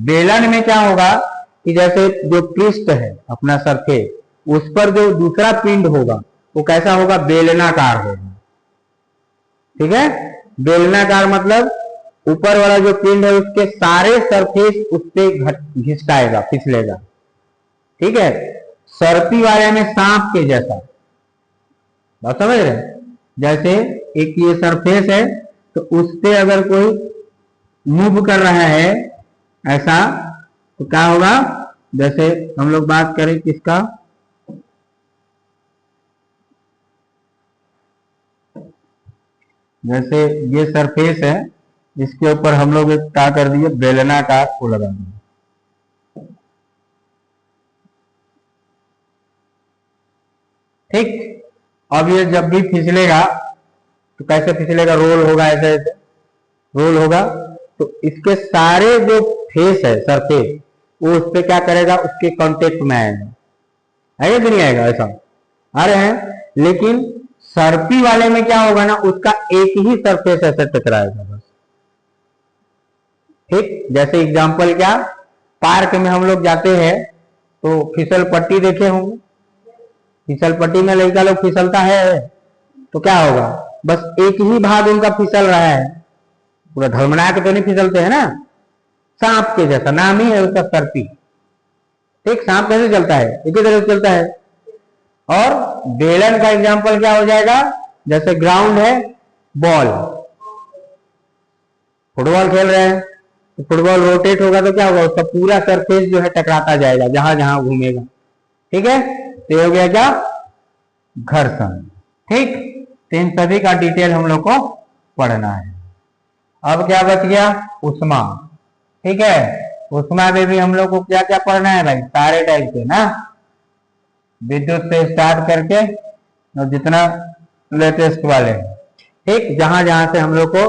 बेलन में क्या होगा कि जैसे जो पृष्ठ है अपना सरफेस, उस पर जो दूसरा पिंड होगा वो कैसा होगा, बेलनाकार होगा, ठीक है। बेलनाकार मतलब ऊपर वाला जो पिंड है उसके सारे सरफेस उस पर घिसकाएगा, फिसलेगा, ठीक है। सर्पी वाले में सांप के जैसा, बात समझ रहे, जैसे एक ये सरफेस है तो उस पे अगर कोई मूव कर रहा है ऐसा तो क्या होगा, जैसे हम लोग बात करें किसका, जैसे ये सरफेस है इसके ऊपर हम लोग एक क्या कर दिए, बेलनाकार को लगा दिए, ठीक। अब ये जब भी फिसलेगा तो कैसे फिसलेगा, रोल होगा, ऐसे ऐसे रोल होगा, तो इसके सारे जो फेस है सरफेस वो उस पर क्या करेगा, उसके कांटेक्ट में आएगा, आएगा कि नहीं आएगा, ऐसा आ रहे हैं। लेकिन सर्पी वाले में क्या होगा ना, उसका एक ही सरफेस ऐसे टकराएगा बस, ठीक। जैसे एग्जांपल क्या, पार्क में हम लोग जाते हैं तो फिसल पट्टी देखे होंगे, फिसल पट्टी में लड़का लोग फिसलता है तो क्या होगा, बस एक ही भाग उनका फिसल रहा है, पूरा धर्मना के तो नहीं फिसलते हैं ना, सांप के जैसा नाम ही है उसका सर्पी, ठीक। सांप कैसे चलता है, एक ही तरह से चलता है। और बेलन का एग्जांपल क्या हो जाएगा, जैसे ग्राउंड है, बॉल, फुटबॉल खेल रहे हैं तो फुटबॉल रोटेट होगा तो क्या होगा, उसका पूरा सरफेस जो है टकराता जाएगा जहां जहां घूमेगा, ठीक है। तो हो गया क्या, घर्षण, ठीक। तो इन सभी का डिटेल हम लोग को पढ़ना है। अब क्या बच गया, उष्मा, ठीक है। उष्मा में भी हम लोग को क्या क्या पढ़ना है भाई, सारे टाइप के ना, विद्युत से स्टार्ट करके और जितना लेटेस्ट वाले, ठीक। जहां जहां से हम लोग को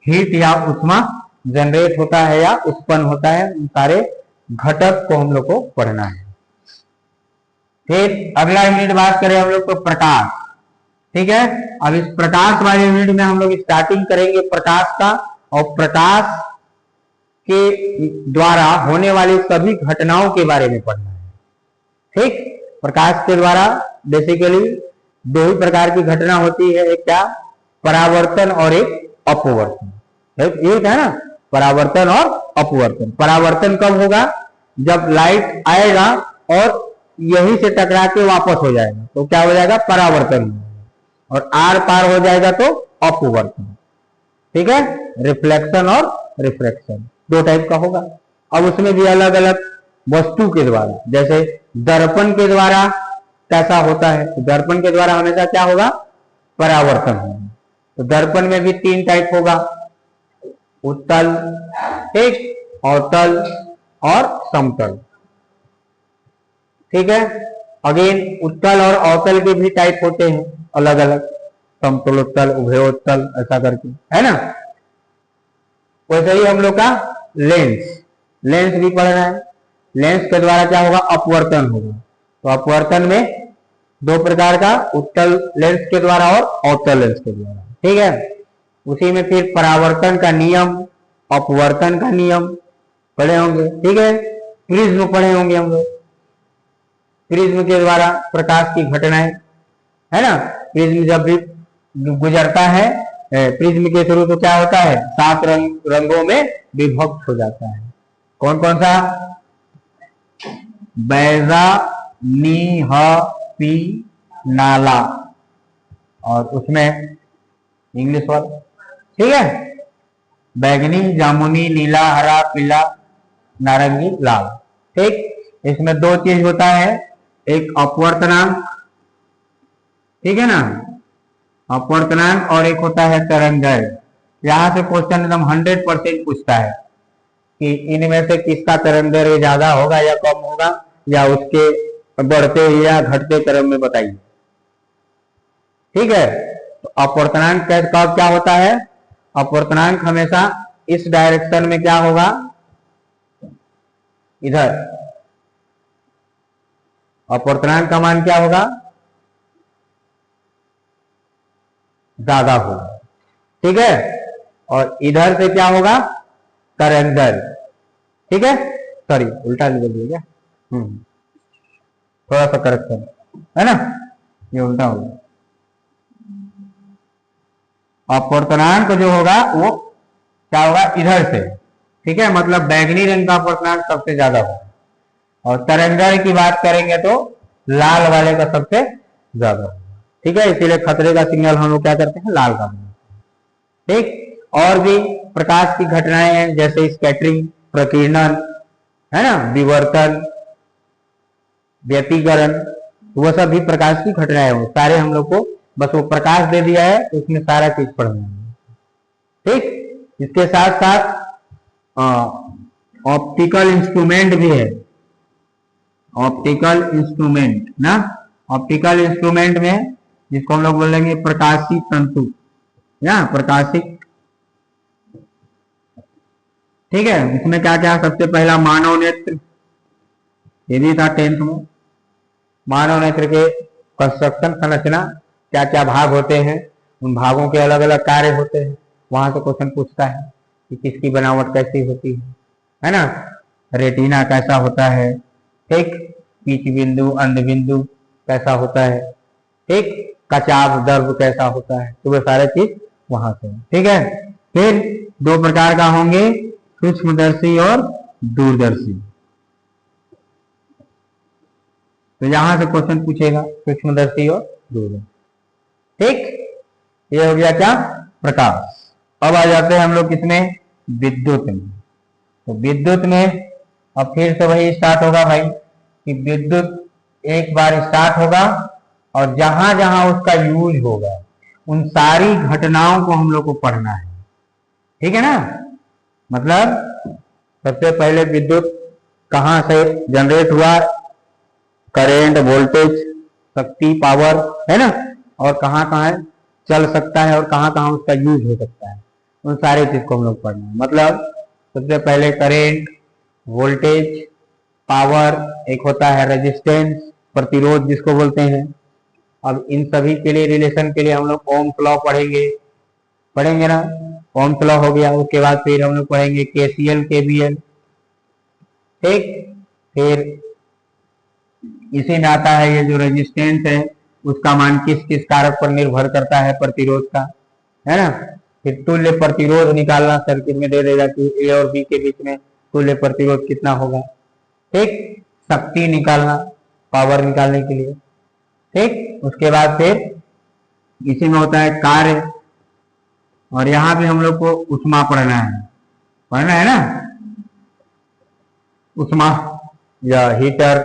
हीट या उष्मा जनरेट होता है या उत्पन्न होता है उन सारे घटक को हम लोग को पढ़ना है, ठीक। अगला यूनिट बात करें हम लोग को प्रकाश, ठीक है। अब इस प्रकाश वाले यूनिट में हम लोग स्टार्टिंग करेंगे प्रकाश का, और प्रकाश के द्वारा होने वाली सभी घटनाओं के बारे में पढ़ना है, ठीक। प्रकाश के द्वारा बेसिकली दो ही प्रकार की घटना होती है, एक क्या, परावर्तन और एक अपवर्तन, एक है ना, परावर्तन और अपवर्तन। परावर्तन कब होगा, जब लाइट आएगा और यहीं से टकरा के वापस हो जाएगा तो क्या हो जाएगा, परावर्तन, और आर पार हो जाएगा तो अपवर्तन, ठीक है, रिफ्लेक्शन और रिफ्रैक्शन दो टाइप का होगा। अब उसमें भी अलग अलग वस्तु के द्वारा, जैसे दर्पण के द्वारा कैसा होता है, तो दर्पण के द्वारा हमेशा क्या होगा, परावर्तन होगा। तो दर्पण में भी तीन टाइप होगा, उत्तल, ठीक, अवतल और समतल। ठीक है, अगेन उत्तल और अवतल के भी टाइप होते हैं अलग अलग, समतलोत्तल, उभयोत्तल, ऐसा करके, है ना। वैसे ही हम लोग का लेंस, लेंस भी पढ़ना है। लेंस के द्वारा क्या होगा, अपवर्तन होगा। तो अपवर्तन में दो प्रकार का, उत्तल लेंस के द्वारा और अवतल लेंस के द्वारा, ठीक है। उसी में फिर परावर्तन का नियम, अपवर्तन का नियम पढ़े होंगे, ठीक है। प्रिज्म पढ़े होंगे हम लोग, प्रिज्म के द्वारा प्रकाश की घटनाएं, है ना। प्रिज्म जब भी गुजरता है, प्रिज्म के थ्रू तो क्या होता है, 7 रंगों में विभक्त हो जाता है। कौन कौन सा, बैजा, नी, ह, पी, नाला, और उसमें इंग्लिश वाला, ठीक है, बैगनी, जामुनी, नीला, हरा, पीला, नारंगी, लाल, ठीक। इसमें दो चीज होता है, एक अपवर्तनांक, ठीक है ना, अपवर्तनांक, और एक होता है तरंगदैर्घ्य। यहां से क्वेश्चन एकदम 100% पूछता है कि इनमें से किसका तरंगदैर्घ्य ज्यादा होगा या कम होगा, या उसके बढ़ते या घटते क्रम में बताइए, ठीक है। तो अपवर्तनांक का क्या होता है, अपवर्तनांक हमेशा इस डायरेक्शन में क्या होगा, इधर अपवर्तनांक का मान क्या होगा, ज्यादा होगा, ठीक है। और इधर से क्या होगा, तरंगदैर्घ्य, ठीक है। सॉरी, उल्टा लिख दिया क्या, थोड़ा सा करेक्शन, है ना, ये उल्टा होगा। अपवर्तनांक जो होगा वो क्या होगा, इधर से, ठीक है, मतलब बैगनी रंग का अपवर्तनांक सबसे ज्यादा होगा। और तरंगदैर्घ्य की बात करेंगे तो लाल वाले का सबसे ज्यादा होगा, ठीक है। इसीलिए खतरे का सिग्नल हम लोग क्या करते हैं, लाल का, ठीक। और भी प्रकाश की घटनाएं हैं, जैसे स्कैटरिंग, प्रकीर्णन, है ना, विवर्तन, व्यतिकरण, वो सब भी प्रकाश की घटनाएं हो। सारे हम लोग को बस वो प्रकाश दे दिया है, उसमें सारा चीज पढ़ना है, ठीक। इसके साथ साथ ऑप्टिकल इंस्ट्रूमेंट भी है, ऑप्टिकल इंस्ट्रूमेंट ना, ऑप्टिकल इंस्ट्रूमेंट में जिसको हम लोग बोलेंगे प्रकाशी तंतु या प्रकाशिक, ठीक है। इसमें क्या क्या, सबसे पहला मानव नेत्र, ये भी था 10th में। मानव नेत्र के कंस्ट्रक्शन, संरचना, क्या क्या भाग होते हैं, उन भागों के अलग अलग कार्य होते हैं, वहां से क्वेश्चन पूछता है कि किसकी बनावट कैसी होती है ना। रेटिना कैसा होता है, ठीक, पीच बिंदु, अंध बिंदु कैसा होता है, ठीक, कचाव दर्भ कैसा होता है, तो वो सारे चीज वहां से, ठीक है। फिर दो प्रकार का होंगे, सूक्ष्मदर्शी और दूरदर्शी। तो यहां से क्वेश्चन पूछेगा सूक्ष्मदर्शी और दूरदर्शी, ठीक। ये हो गया क्या, प्रकाश। अब आ जाते हैं हम लोग किसमें, विद्युत में। तो विद्युत में अब फिर से वही स्टार्ट होगा भाई, कि विद्युत एक बार स्टार्ट होगा और जहां जहां उसका यूज होगा उन सारी घटनाओं को हम लोग को पढ़ना है, ठीक है ना। मतलब सबसे पहले विद्युत कहां से जनरेट हुआ, करेंट, वोल्टेज, शक्ति, पावर, है ना, और कहां कहां चल सकता है और कहां कहां उसका यूज हो सकता है, उन सारे चीज को हम लोग पढ़ना है। मतलब सबसे पहले करेंट, वोल्टेज, पावर, एक होता है रेजिस्टेंस, प्रतिरोध जिसको बोलते हैं। अब इन सभी के लिए, रिलेशन के लिए हम लोग ओम्स लॉ पढ़ेंगे ना, ओम्स लॉ हो गया। उसके बाद फिर हम लोग पढ़ेंगे केसीएल, केवीएल, ठीक। फिर इसी में आता है ये जो रेजिस्टेंस है उसका मान किस किस कारक पर निर्भर करता है, प्रतिरोध का, है ना। फिर तुल्य प्रतिरोध निकालना, सर्किट में दे देगा कि ए और बी के बीच में तुल्य प्रतिरोध कितना होगा, ठीक। शक्ति निकालना, पावर निकालने के लिए, ठीक। उसके बाद फिर इसी में होता है कार्य, और यहाँ भी हम लोग को उष्मा पढ़ना है ना, उष्मा या हीटर,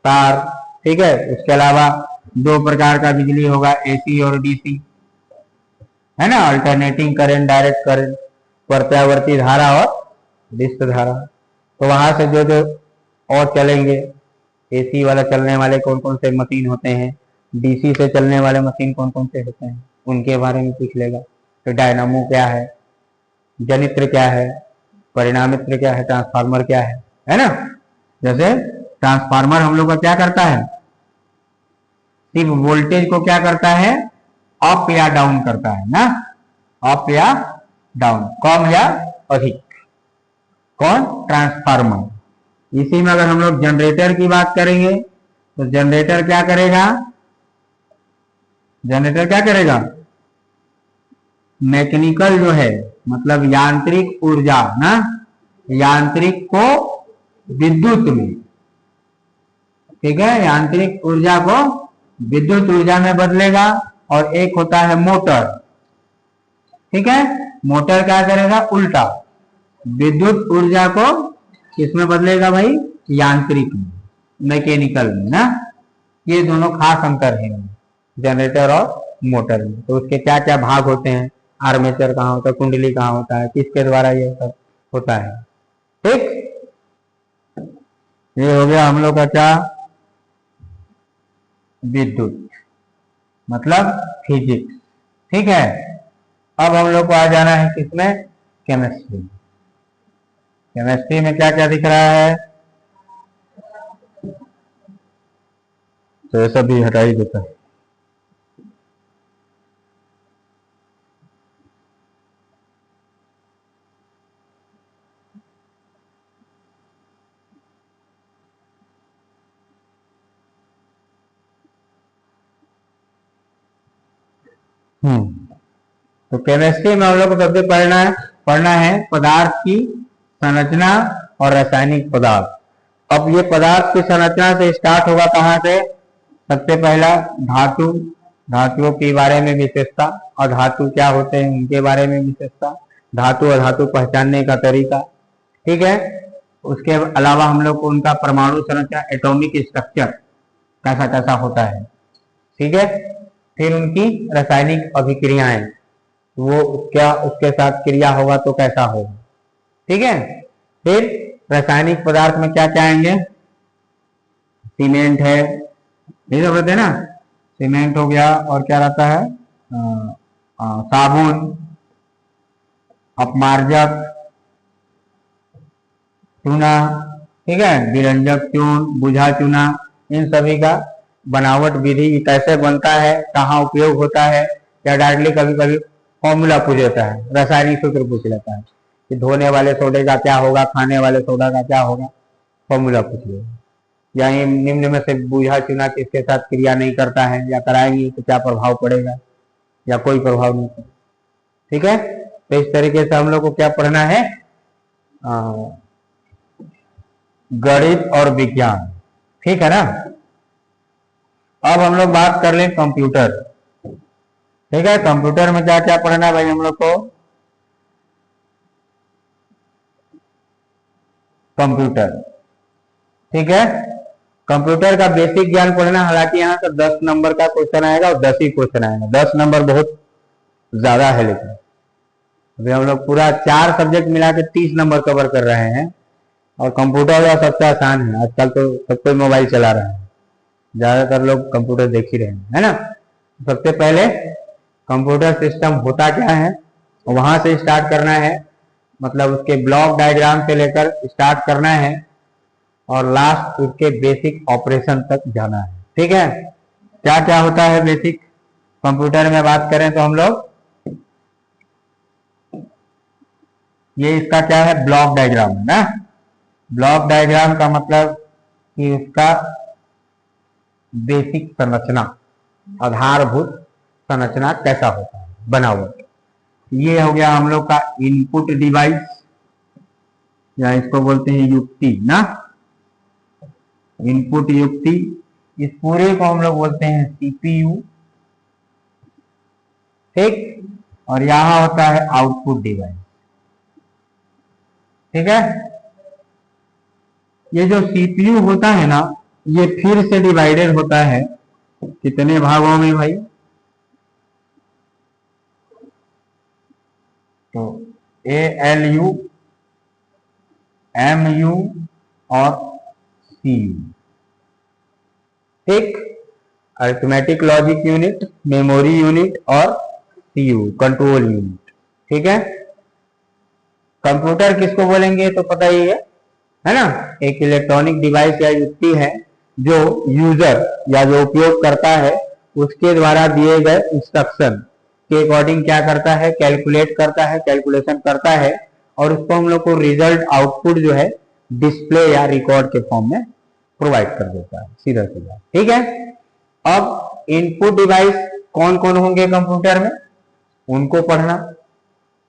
तार। ठीक है, उसके अलावा दो प्रकार का बिजली होगा, एसी और डीसी, है ना, अल्टरनेटिंग करंट, डायरेक्ट करंट, प्रत्यावर्ती धारा और डिस्क धारा। तो वहां से जो जो और चलेंगे, एसी वाला चलने वाले कौन कौन से मशीन होते हैं, डीसी से चलने वाले मशीन कौन कौन से होते हैं, उनके बारे में पूछ लेगा। तो डायनामो क्या है, जनित्र क्या है, परिणामित्र क्या है, ट्रांसफार्मर क्या है ना। जैसे ट्रांसफार्मर हम लोग का क्या करता है, सिर्फ वोल्टेज को क्या करता है, अप या डाउन करता है ना, अप या डाउन, कम या अधिक, कौन, ट्रांसफार्मर। इसी में अगर हम लोग जनरेटर की बात करेंगे तो जनरेटर क्या करेगा, जनरेटर क्या करेगा, मैकेनिकल जो है, मतलब यांत्रिक ऊर्जा ना, यांत्रिक को विद्युत में, ठीक है, यांत्रिक ऊर्जा को विद्युत ऊर्जा में बदलेगा। और एक होता है मोटर, ठीक है, मोटर क्या करेगा, उल्टा, विद्युत ऊर्जा को किसमें बदलेगा भाई, यांत्रिक में, मैकेनिकल में ना। ये दोनों खास अंतर है जनरेटर और मोटर में। तो उसके क्या क्या भाग होते हैं, आर्मेचर कहाँ होता है, कुंडली कहाँ होता है, किसके द्वारा ये सब होता है। ठीक, ये हो गया हम लोग का क्या, विद्युत मतलब फिजिक्स। ठीक है, अब हम लोग को आ जाना है किसमें, केमिस्ट्री। केमिस्ट्री में क्या क्या दिख रहा है, तो ये सब भी हटा ही देता है। तो केमिस्ट्री में हम लोग को सबसे पढ़ना है पदार्थ की संरचना और रासायनिक पदार्थ। अब ये पदार्थ की संरचना से स्टार्ट होगा कहाँ से, सबसे पहला धातु, धातुओं के बारे में विशेषता, और धातु क्या होते हैं उनके बारे में विशेषता, धातु और धातु पहचानने का तरीका। ठीक है, उसके अलावा हम लोग को उनका परमाणु संरचना, एटॉमिक स्ट्रक्चर कैसा कैसा होता है। ठीक है, फिर उनकी रासायनिक अभिक्रियाएं, वो क्या उसके साथ क्रिया होगा तो कैसा होगा। ठीक है, फिर रासायनिक पदार्थ में क्या क्या आएंगे, सीमेंट है, ये सब रहते हैं ना, सीमेंट हो गया, और क्या रहता है, साबुन, अपमार्जक, चूना, ठीक है, विरंजक चून, बुझा चूना, इन सभी का बनावट विधि कैसे बनता है, कहाँ उपयोग होता है, या डायरेक्टली कभी कभी फॉर्मूला पूछ लेता है, रासायनिक सूत्र पूछ लेता है कि धोने वाले सोडे का क्या होगा, खाने वाले सोडा का क्या होगा, फॉर्मूला पूछ लेगा। या निम्न में से बुझा चुना किसके साथ क्रिया नहीं करता है, या कराएंगे तो क्या प्रभाव पड़ेगा, या कोई प्रभाव नहीं पड़ेगा। ठीक है, तो इस तरीके से हम लोग को क्या पढ़ना है, गणित और विज्ञान। ठीक है ना। अब हम लोग बात कर लें कंप्यूटर। ठीक है, कंप्यूटर में क्या क्या पढ़ना है भाई हम लोग को, कंप्यूटर। ठीक है, कंप्यूटर का बेसिक ज्ञान पढ़ना। हालांकि यहाँ तो 10 नंबर का क्वेश्चन आएगा और 10 ही क्वेश्चन आएगा, 10 नंबर बहुत ज्यादा है। लेकिन अभी हम लोग पूरा 4 सब्जेक्ट मिला के 30 नंबर कवर कर रहे हैं, और कंप्यूटर का सबसे आसान है। आजकल तो सब कोई मोबाइल चला रहा है, ज्यादातर लोग कंप्यूटर देख ही रहे हैं, है ना। सबसे पहले कंप्यूटर सिस्टम होता क्या है वहां से स्टार्ट करना है, मतलब उसके ब्लॉक डायग्राम से लेकर स्टार्ट करना है, और लास्ट उसके बेसिक ऑपरेशन तक जाना है। ठीक है, क्या क्या होता है बेसिक कंप्यूटर में बात करें तो हम लोग, ये इसका क्या है, ब्लॉक डायग्राम है ना। ब्लॉक डायग्राम का मतलब कि उसका बेसिक संरचना, आधारभूत संरचना कैसा होता है, बनावट। ये हो गया हम लोग का इनपुट डिवाइस, या इसको बोलते हैं युक्ति ना, इनपुट युक्ति। इस पूरे को हम लोग बोलते हैं सीपीयू। ठीक, और यहां होता है आउटपुट डिवाइस। ठीक है, ये जो सीपीयू होता है ना, ये फिर से डिवाइडेड होता है कितने भागों में भाई? तो ALU, MU और CU। ठीक, arithmetic logic unit, memory unit और CU कंट्रोल यूनिट। ठीक है, कंप्यूटर किसको बोलेंगे तो पता ही है ना? एक इलेक्ट्रॉनिक डिवाइस या युक्ति है जो यूजर या जो उपयोग करता है उसके द्वारा दिए गए इंस्ट्रक्शन के अकॉर्डिंग क्या करता है? कैलकुलेट करता है, कैलकुलेशन करता है और उसको हम लोग को रिजल्ट आउटपुट जो है डिस्प्ले या रिकॉर्ड के फॉर्म में प्रोवाइड कर देता है, सीधा सीधा। ठीक है, अब इनपुट डिवाइस कौन कौन होंगे कंप्यूटर में, उनको पढ़ना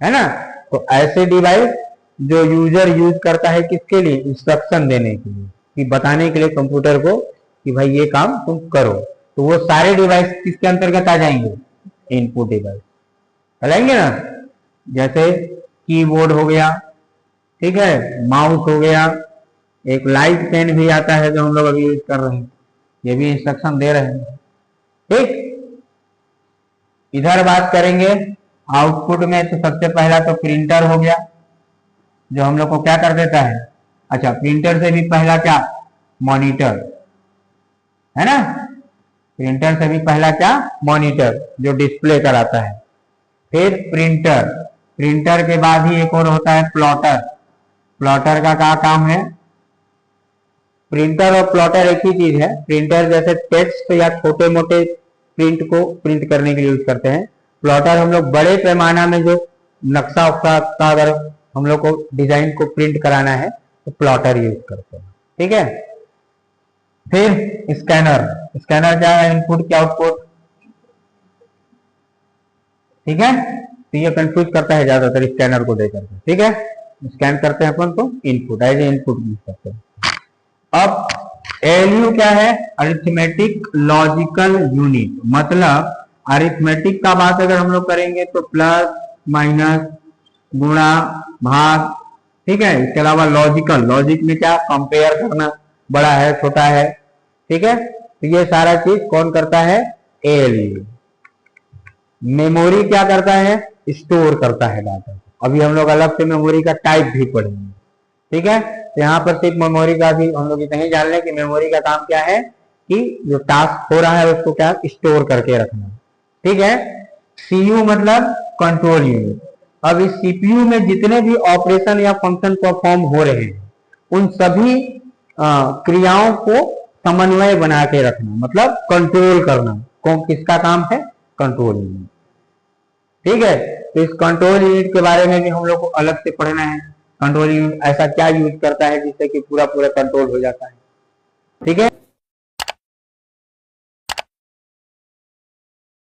है ना। तो ऐसे डिवाइस जो यूजर यूज करता है किसके लिए? इंस्ट्रक्शन देने के लिए, कि बताने के लिए कंप्यूटर को कि भाई ये काम तुम करो। तो वो सारे डिवाइस किसके अंतर्गत आ जाएंगे? इनपुट डिवाइस चलाएंगे ना। जैसे कीबोर्ड हो गया, ठीक है, माउस हो गया, एक लाइट पेन भी आता है जो हम लोग अभी यूज कर रहे हैं, ये भी इंस्ट्रक्शन दे रहे हैं। ठीक, इधर बात करेंगे आउटपुट में, तो सबसे पहला तो प्रिंटर हो गया जो हम लोग को क्या कर देता है? अच्छा, प्रिंटर से भी पहला क्या? मॉनिटर, है ना। प्रिंटर से भी पहला क्या? मॉनिटर, जो डिस्प्ले कराता है। फिर प्रिंटर, प्रिंटर के बाद ही एक और होता है प्लॉटर। प्लॉटर का क्या काम है? प्रिंटर और प्लॉटर एक ही चीज है। प्रिंटर जैसे टेक्स्ट या छोटे मोटे प्रिंट को प्रिंट करने के लिए यूज करते हैं। प्लॉटर हम लोग बड़े पैमाना में जो नक्शा उक्सा का अगर हम लोग को डिजाइन को प्रिंट कराना है तो प्लॉटर यूज करते हैं। ठीक है, फिर स्कैनर। स्कैनर क्या है? इनपुट क्या आउटपुट। ठीक है, तो ये कंफ्यूज करता है ज्यादातर स्कैनर को देकर के। ठीक है, स्कैन करते हैं अपन तो input, as a input use करते हैं। अब ALU क्या है? Arithmetic logical unit. मतलब अरिथमेटिक का बात अगर हम लोग करेंगे तो प्लस माइनस, गुणा, भाग। ठीक है, इसके अलावा लॉजिकल, लॉजिक में क्या? कंपेयर करना, बड़ा है छोटा है। ठीक है, तो ये सारा चीज कौन करता है? ALU। मेमोरी क्या करता है? स्टोर करता है डाटा। अभी हम लोग अलग से मेमोरी का टाइप भी पढ़ेंगे। ठीक है, तो यहाँ पर सिर्फ मेमोरी का भी हम लोग इतना ही जान लें कि मेमोरी का काम क्या है कि जो टास्क हो रहा है उसको क्या? स्टोर करके रखना। ठीक है, CU मतलब कंट्रोल यूनिट। अब इस CPU में जितने भी ऑपरेशन या फंक्शन परफॉर्म हो रहे हैं उन सभी क्रियाओं को समन्वय बना के रखना, मतलब कंट्रोल करना। कौन किसका काम है? Control unit. ठीक है, तो इस कंट्रोल यूनिट के बारे में भी हम लोग को अलग से पढ़ना है। कंट्रोल यूनिट ऐसा क्या यूज करता है जिससे कि पूरा पूरा कंट्रोल हो जाता है। ठीक है।